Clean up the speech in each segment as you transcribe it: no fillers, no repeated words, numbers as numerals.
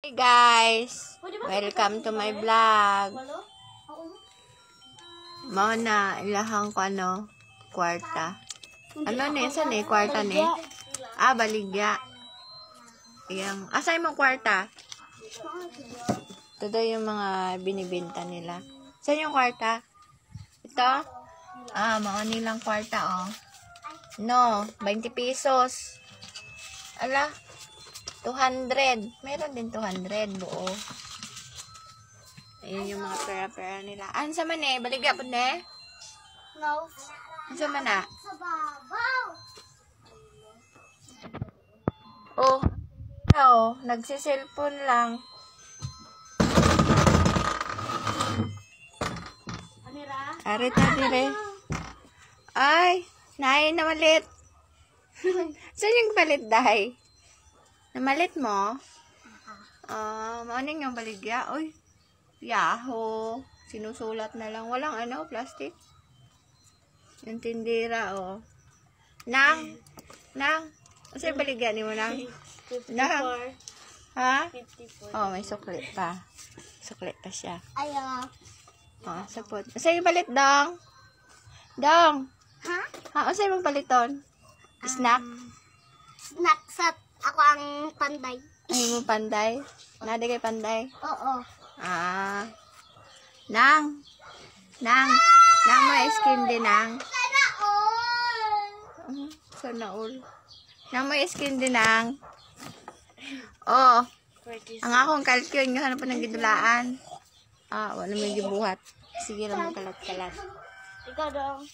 Hey guys, welcome to my vlog. Mao na ilahang ko kwarta. Ni, saan kwarta ni? Baligya. Iyang, asay mo kwarta? Ito daw yung mga binibenta nila. Saan yung kwarta? Ito? Mao nilang kwarta, No, 20 pesos. Ala, 200. Meron din 200 buo. Ayun yung mga pera-pera nila. Ansa man baligya po No. Ansa man na? Sa babaw. Nagsiselfon lang. Arita dire. Ay, naay namalit. Saan yung palit, dahay? Namalit mo? Maaning yung baligya. Uy, yaho. Sinusulat na lang. Walang plastic. Yung tindira, Nang. Ano yung baligya ni mo, Nang? 54. Ha? 54. May suklit pa. Suklit pa siya. Ayaw. Sapot. Ano yung balit, Dong? Dong. Ha? Ano yung paliton? Snack? Snack sa ako ang panday. Ay mo panday? Nada kay panday? Oo. Nang may skin din, Nang. Sana all. Sana all. Nang may skin din, Nang. Ang akong kalkyon, yung hanap pa ng gidulaan. Wala may gibuhat. Sige lang magkalat-kalat. Ikaw dong.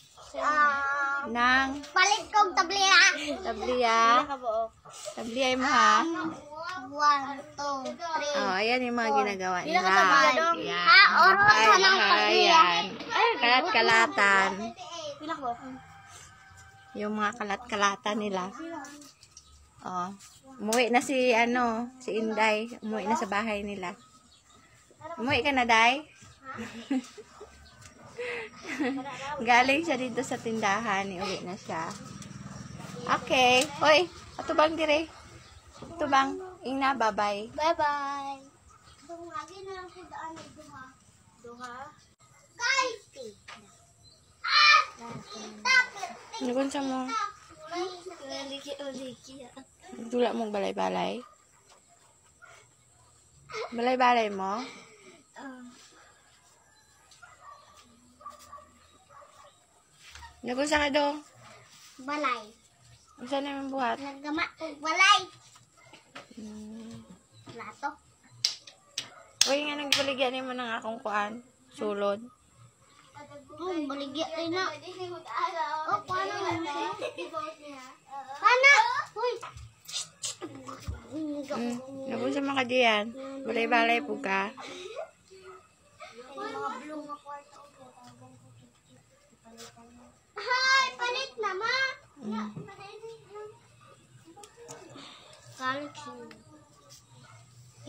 Nang. Palit kong tabliya. Tabliya. Tabliya mo, ha? 1, 2, 3. Ayan yung mga ginagawa nila. Oras ka ng tabliya. Kalat-kalatan. Yung mga kalat-kalatan nila. Umuwi na si Inday. Umuwi na sa bahay nila. Umuwi ka na, Day? Galing siya dito sa tindahan. Iuwi na siya. Okay. Hoy, ato bang dire? Ato bang? Ina, bye-bye. Bye-bye. Lagi na lang sa daan ay duha. Guys! Nukon sa mo? Uliki. Dula mong balay-balay? Balay-balay mo? Nukon sa ka do? Balay. Saan naman buhat? Nagama og balay. Plato. Uy, nga nagbaligyan mo ng akong kuan. Sulod. Baligya rin na. Paano na? Paano? Uy! Nukon sa mga diyan. Balay-balay po ka. Hi! Palit na, ma!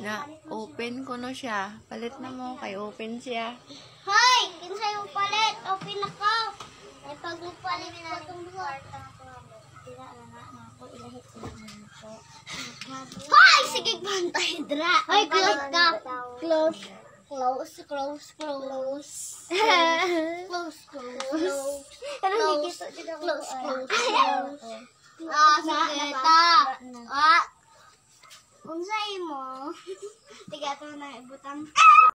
Na, open ko na siya. Palit na mo, kay open siya. Hoy! Kinsay mo palit? Open ako! Ay pagpalit na itong kwarta. Hoy! Sige, bantay, dra! Hoy, close ka! Close. Close. Close. Sige, ta! Kung sa'yo mo, tiga ito na ibutang.